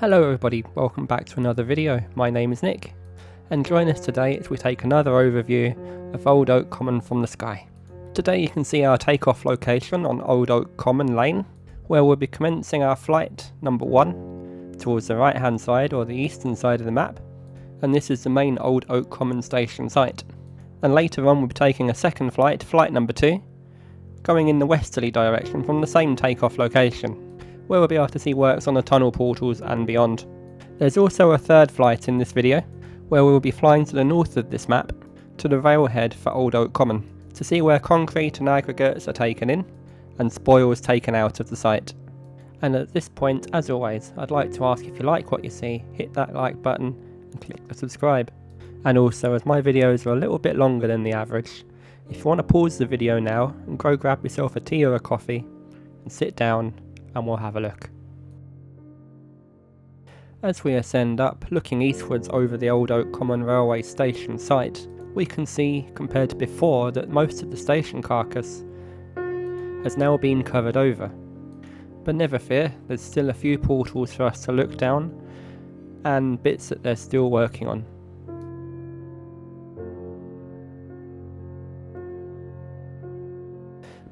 Hello everybody, welcome back to another video. My name is Nick, and join us today as we take another overview of Old Oak Common from the sky. Today you can see our takeoff location on Old Oak Common Lane, where we'll be commencing our flight number 1 towards the right hand side or the eastern side of the map, and this is the main Old Oak Common station site. And later on we'll be taking a second flight, flight number 2, going in the westerly direction from the same takeoff location, where we'll be able to see works on the tunnel portals and beyond. There's also a third flight in this video, where we will be flying to the north of this map, to the railhead for Old Oak Common, to see where concrete and aggregates are taken in, and spoils taken out of the site. And at this point, as always, I'd like to ask if you like what you see, hit that like button and click the subscribe. And also, as my videos are a little bit longer than the average, if you want to pause the video now and go grab yourself a tea or a coffee, and sit down and we'll have a look. As we ascend up, looking eastwards over the Old Oak Common Railway Station site, we can see, compared to before, that most of the station carcass has now been covered over. But never fear, there's still a few portals for us to look down, and bits that they're still working on.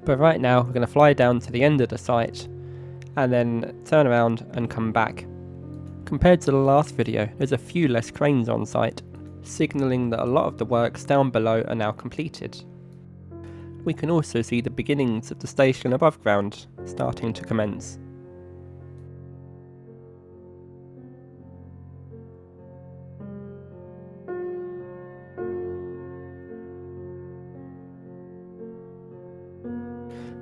But right now, we're going to fly down to the end of the site, and then turn around and come back. Compared to the last video, there's a few less cranes on site, signalling that a lot of the works down below are now completed. We can also see the beginnings of the station above ground starting to commence.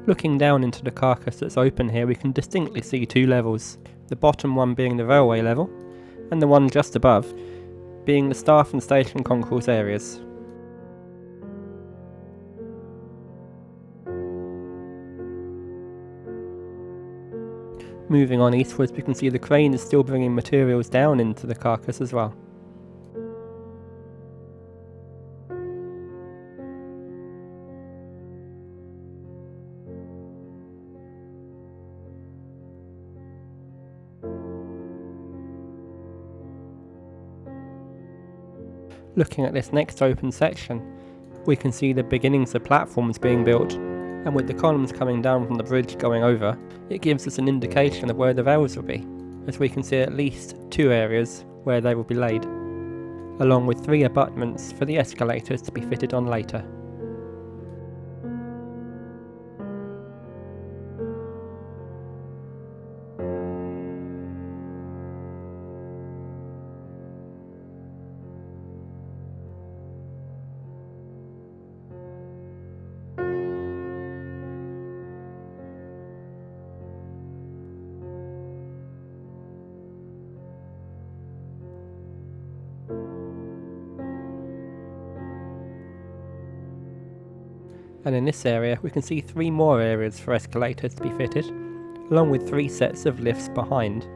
Looking down into the carcass that's open here, we can distinctly see two levels, the bottom one being the railway level, and the one just above being the staff and station concourse areas. Moving on eastwards, we can see the crane is still bringing materials down into the carcass as well. Looking at this next open section, we can see the beginnings of platforms being built, and with the columns coming down from the bridge going over, it gives us an indication of where the rails will be, as we can see at least 2 areas where they will be laid, along with 3 abutments for the escalators to be fitted on later. And in this area we can see 3 more areas for escalators to be fitted, along with 3 sets of lifts behind.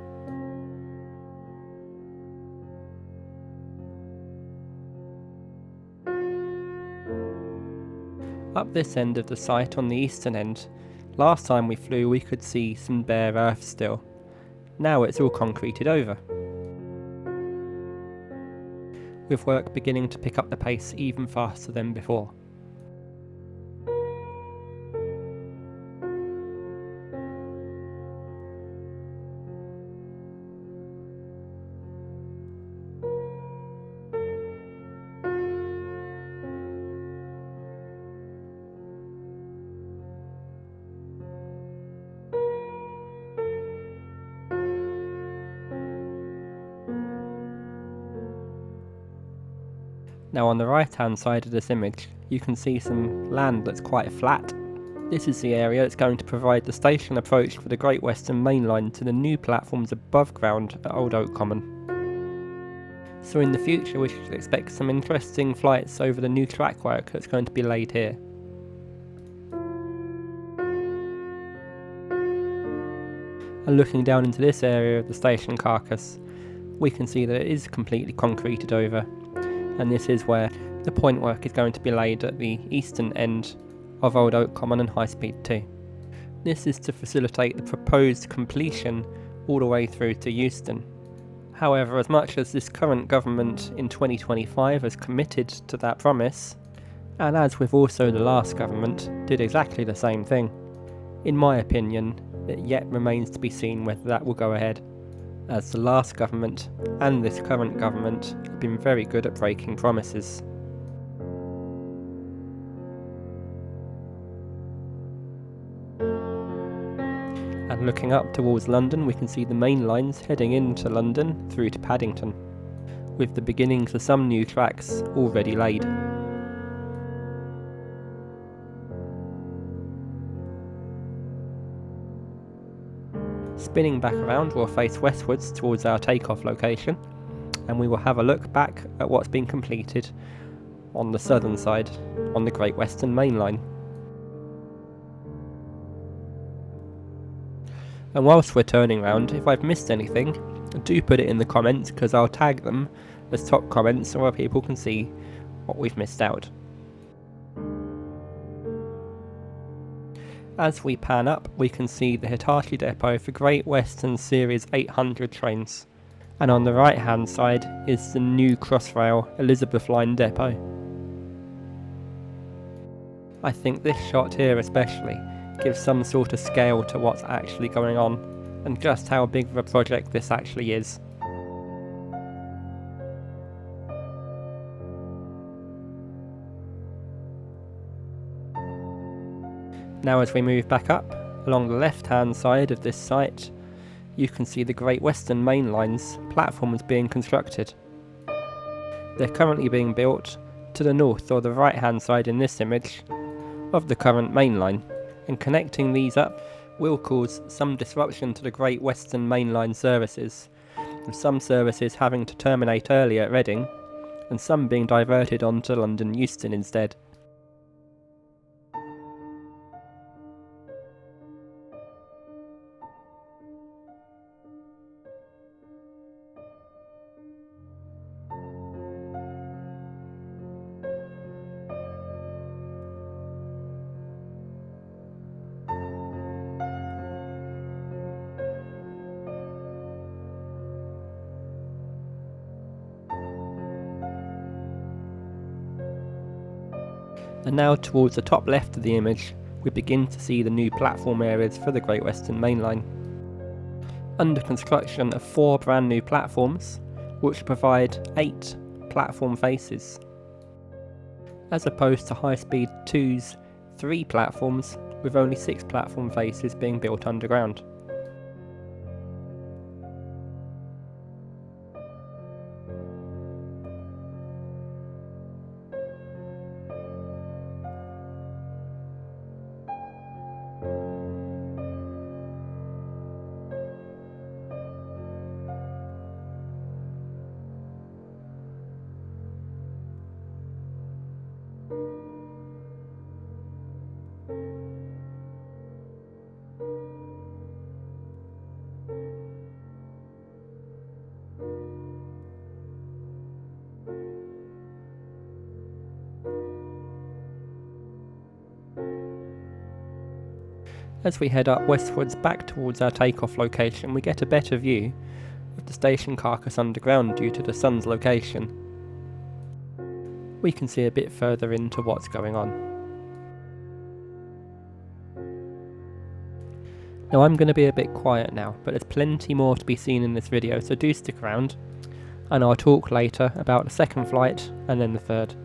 Up this end of the site on the eastern end, last time we flew we could see some bare earth still. Now it's all concreted over, with work beginning to pick up the pace even faster than before. Now on the right hand side of this image, you can see some land that's quite flat. This is the area that's going to provide the station approach for the Great Western Main Line to the new platforms above ground at Old Oak Common. So in the future we should expect some interesting flights over the new track work that's going to be laid here. And looking down into this area of the station carcass, we can see that it is completely concreted over. And this is where the point work is going to be laid at the eastern end of Old Oak Common and High Speed 2. This is to facilitate the proposed completion all the way through to Euston. However, as much as this current government in 2025 has committed to that promise, and as with also the last government did exactly the same thing, in my opinion, it yet remains to be seen whether that will go ahead, as the last government and this current government have been very good at breaking promises. And looking up towards London, we can see the main lines heading into London through to Paddington, with the beginnings of some new tracks already laid. Spinning back around, we'll face westwards towards our takeoff location, and we will have a look back at what's been completed on the southern side, on the Great Western Main Line. And whilst we're turning around, if I've missed anything, do put it in the comments, because I'll tag them as top comments so other people can see what we've missed out. As we pan up, we can see the Hitachi depot for Great Western Series 800 trains, and on the right hand side is the new Crossrail Elizabeth Line depot. I think this shot here especially gives some sort of scale to what's actually going on, and just how big of a project this actually is. Now as we move back up, along the left hand side of this site, you can see the Great Western Main Line's platforms being constructed. They're currently being built to the north or the right hand side in this image of the current main line, and connecting these up will cause some disruption to the Great Western Main Line services, with some services having to terminate early at Reading and some being diverted on to London Euston instead. And now towards the top left of the image, we begin to see the new platform areas for the Great Western Main Line. Under construction are 4 brand new platforms, which provide 8 platform faces, as opposed to High Speed 2's 3 platforms with only 6 platform faces being built underground. As we head up westwards back towards our takeoff location, we get a better view of the station carcass underground due to the sun's location. We can see a bit further into what's going on. Now I'm going to be a bit quiet now, but there's plenty more to be seen in this video, so do stick around, and I'll talk later about the second flight and then the third.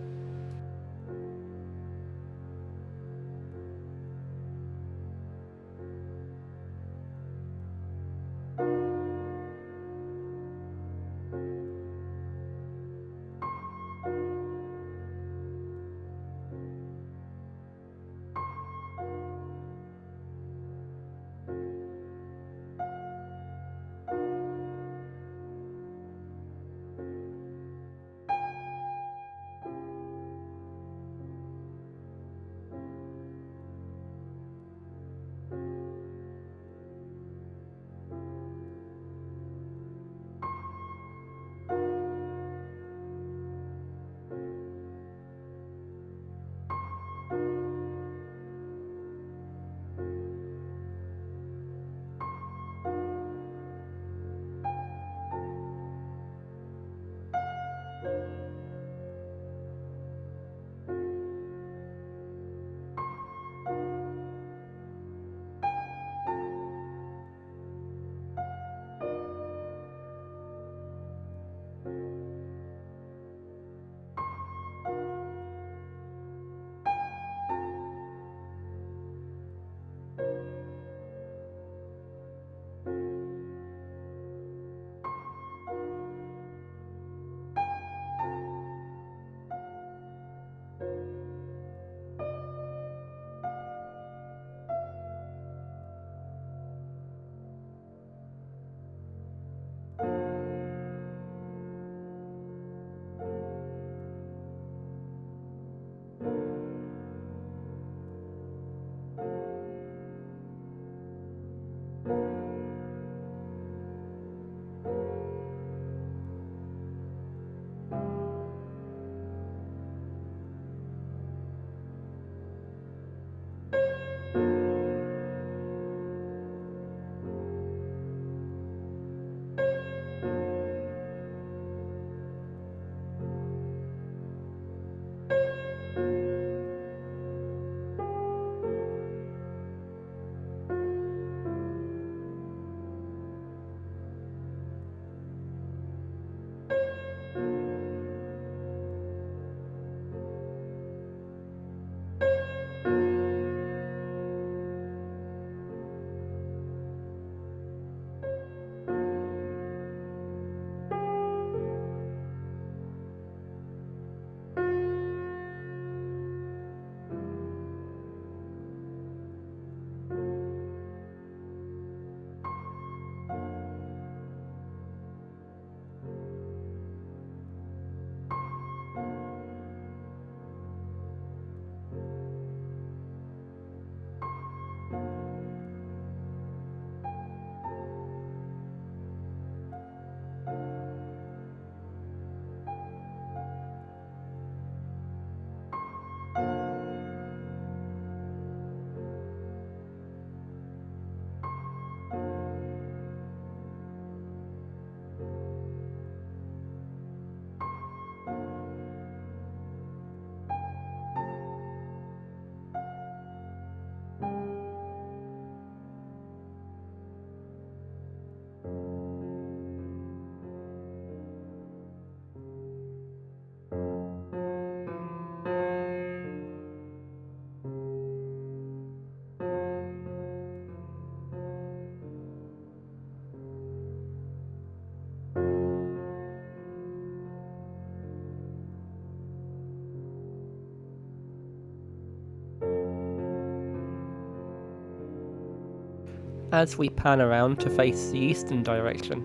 As we pan around to face the eastern direction,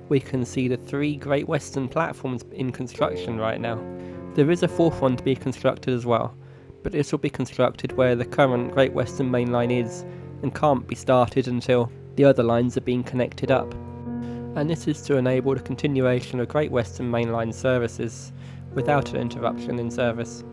we can see the 3 Great Western platforms in construction right now. There is a 4th one to be constructed as well, but this will be constructed where the current Great Western Main Line is and can't be started until the other lines are being connected up. And this is to enable the continuation of Great Western Main Line services without an interruption in service.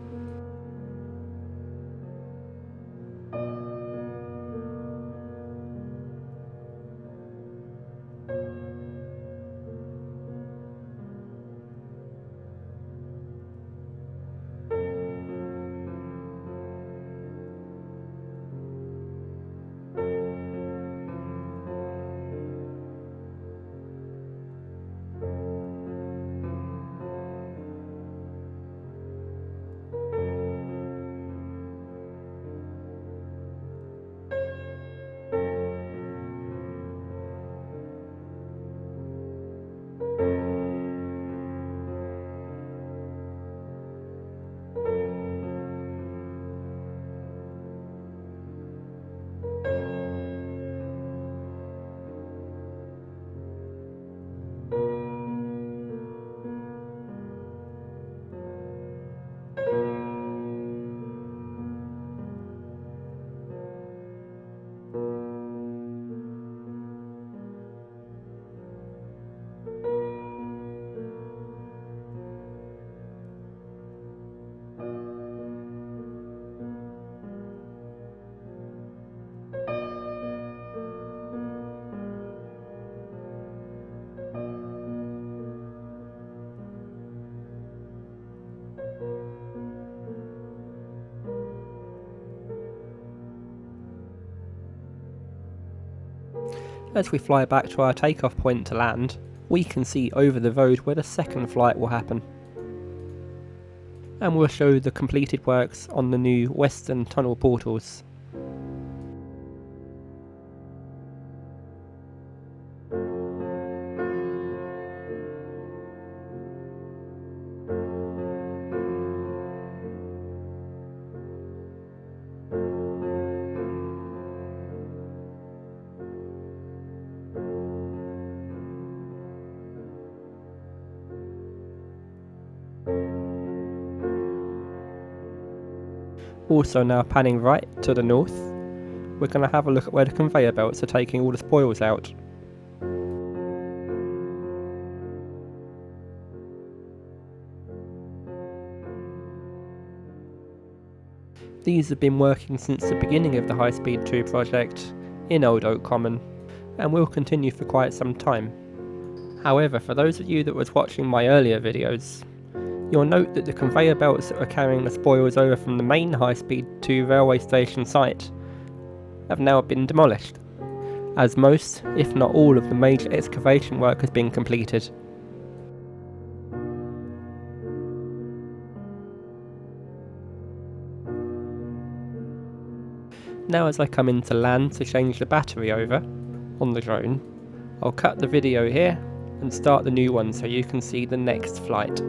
As we fly back to our takeoff point to land, we can see over the road where the second flight will happen. And we'll show the completed works on the new Western Tunnel portals. Also now panning right to the north, we're going to have a look at where the conveyor belts are taking all the spoils out. These have been working since the beginning of the High Speed 2 project in Old Oak Common, and will continue for quite some time. However, for those of you that was watching my earlier videos, you'll note that the conveyor belts that are carrying the spoils over from the main High Speed 2 railway station site have now been demolished, as most, if not all, of the major excavation work has been completed. Now as I come into land to change the battery over on the drone, I'll cut the video here and start the new one so you can see the next flight.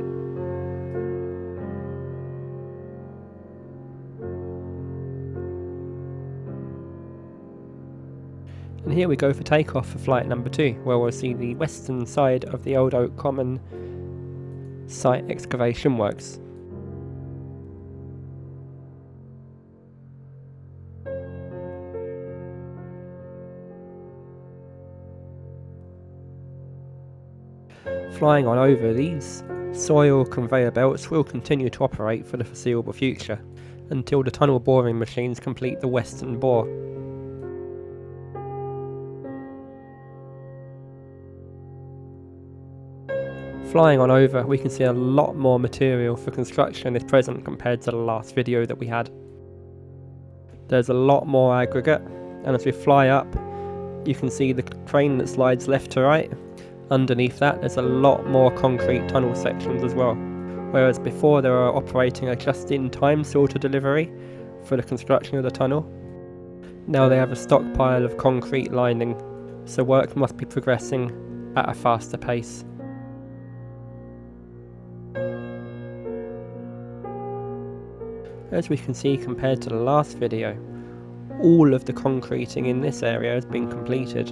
And here we go for takeoff for flight number 2, where we'll see the western side of the Old Oak Common site excavation works. Flying on over, these soil conveyor belts will continue to operate for the foreseeable future, until the tunnel boring machines complete the western bore. Flying on over, we can see a lot more material for construction is present compared to the last video that we had. There's a lot more aggregate, and as we fly up, you can see the train that slides left to right. Underneath that, there's a lot more concrete tunnel sections as well, whereas before they were operating a just-in-time sort of delivery for the construction of the tunnel. Now they have a stockpile of concrete lining, so work must be progressing at a faster pace. As we can see compared to the last video, all of the concreting in this area has been completed,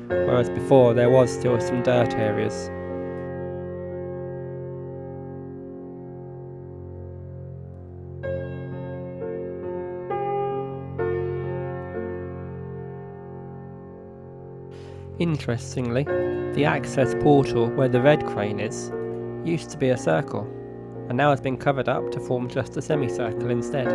whereas before there was still some dirt areas. Interestingly, the access portal where the red crane is used to be a circle, and now has been covered up to form just a semicircle instead.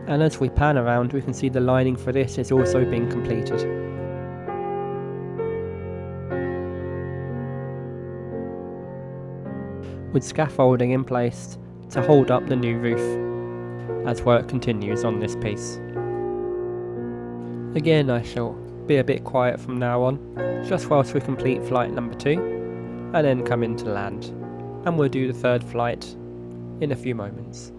And as we pan around, we can see the lining for this is also being completed. With scaffolding in place to hold up the new roof, as work continues on this piece. Again, I shall be a bit quiet from now on, just whilst we complete flight number 2, and then come into land, and we'll do the third flight in a few moments.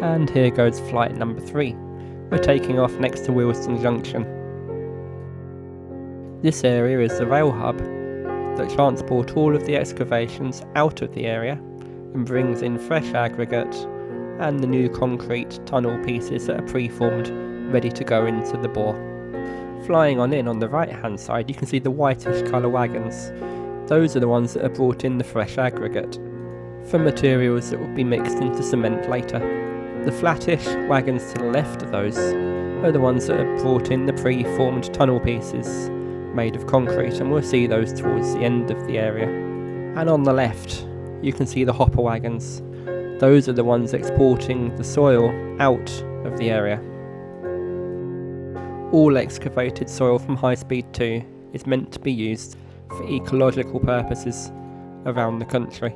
And here goes flight number 3. We're taking off next to Wilson Junction. This area is the rail hub that transports all of the excavations out of the area and brings in fresh aggregate and the new concrete tunnel pieces that are preformed, ready to go into the bore. Flying on in on the right hand side, you can see the whitish colour wagons. Those are the ones that have brought in the fresh aggregate for materials that will be mixed into cement later. The flattish wagons to the left of those are the ones that have brought in the pre-formed tunnel pieces made of concrete, and we'll see those towards the end of the area. And on the left you can see the hopper wagons. Those are the ones exporting the soil out of the area. All excavated soil from HS2 is meant to be used for ecological purposes around the country.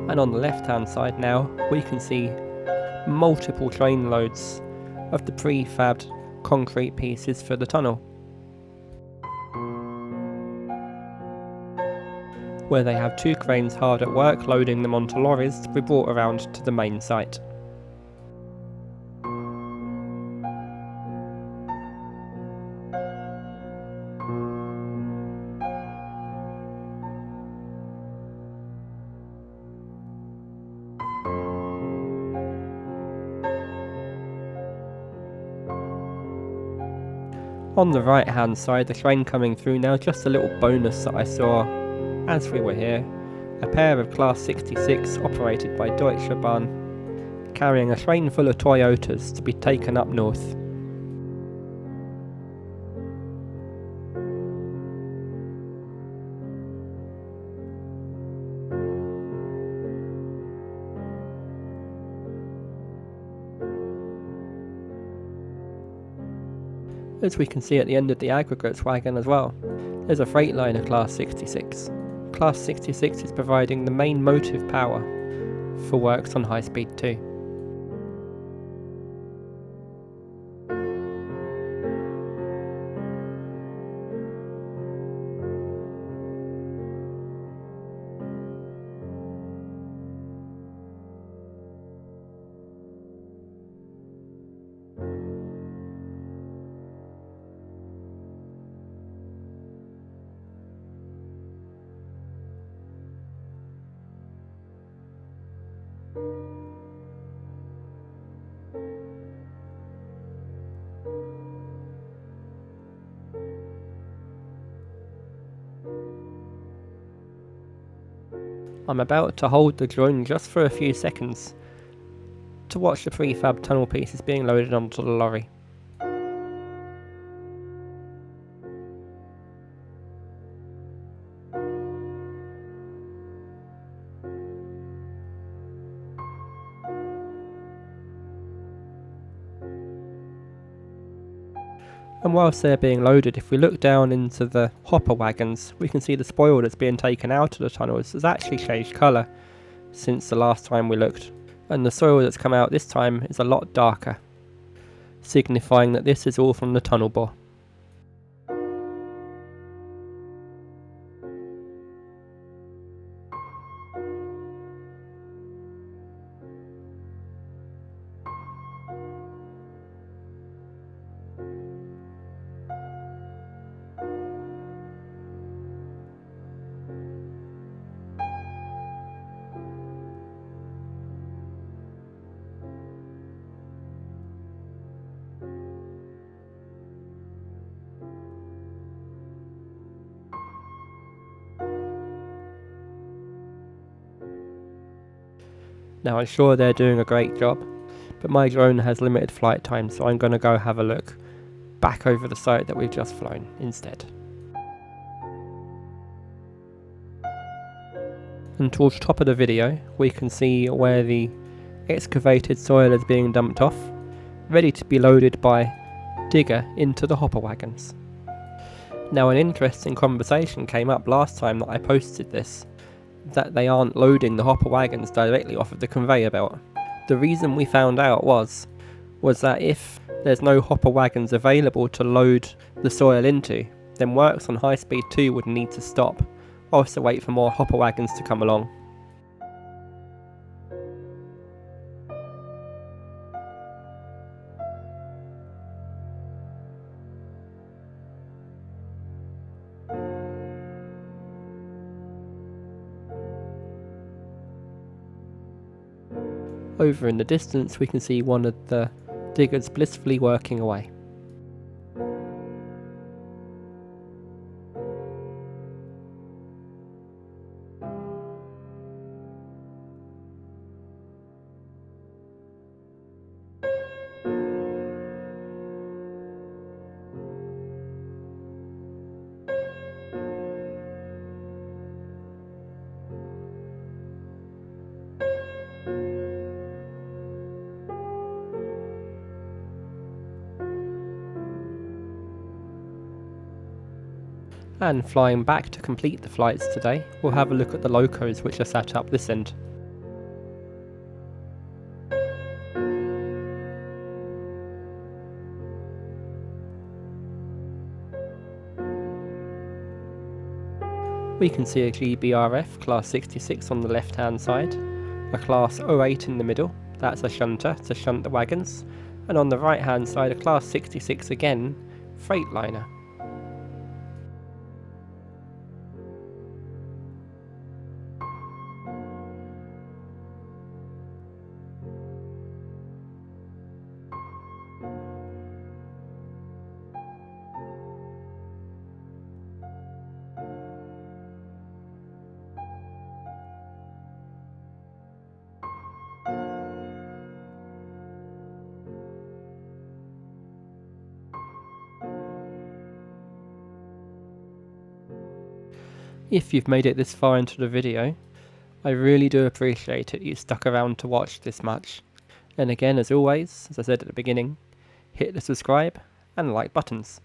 And on the left hand side now we can see multiple train loads of the prefabbed concrete pieces for the tunnel, where they have 2 cranes hard at work loading them onto lorries to be brought around to the main site. On the right hand side, the train coming through now, just a little bonus that I saw as we were here. A pair of Class 66 operated by Deutsche Bahn, carrying a train full of Toyotas to be taken up north. As we can see at the end of the aggregates wagon as well, there's a Freightliner Class 66. Class 66 is providing the main motive power for works on HS2. I'm about to hold the drone just for a few seconds to watch the prefab tunnel pieces being loaded onto the lorry. And whilst they're being loaded, if we look down into the hopper wagons, we can see the spoil that's being taken out of the tunnels has actually changed colour since the last time we looked, and the soil that's come out this time is a lot darker, signifying that this is all from the tunnel bore. Now I'm sure they're doing a great job, but my drone has limited flight time, so I'm going to go have a look back over the site that we've just flown instead. And towards the top of the video we can see where the excavated soil is being dumped off, ready to be loaded by digger into the hopper wagons. Now an interesting conversation came up last time that I posted this, that they aren't loading the hopper wagons directly off of the conveyor belt. The reason we found out was was that if there's no hopper wagons available to load the soil into, then works on High Speed 2 would need to stop, whilst to wait for more hopper wagons to come along. Over in the distance we can see one of the diggers blissfully working away. And flying back to complete the flights today, we'll have a look at the locos which are sat up this end. We can see a GBRF Class 66 on the left hand side, a Class 08 in the middle, that's a shunter to shunt the wagons, and on the right hand side a Class 66 again, Freightliner. If you've made it this far into the video, I really do appreciate it you stuck around to watch this much. And again, as always, as I said at the beginning, hit the subscribe and like buttons.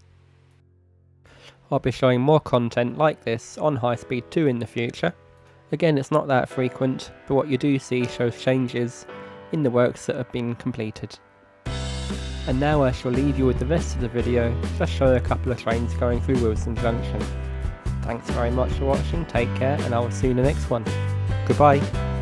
I'll be showing more content like this on High Speed 2 in the future. Again, it's not that frequent, but what you do see shows changes in the works that have been completed. And now I shall leave you with the rest of the video, just showing a couple of trains going through Wilson Junction. Thanks very much for watching, take care, and I will see you in the next one. Goodbye.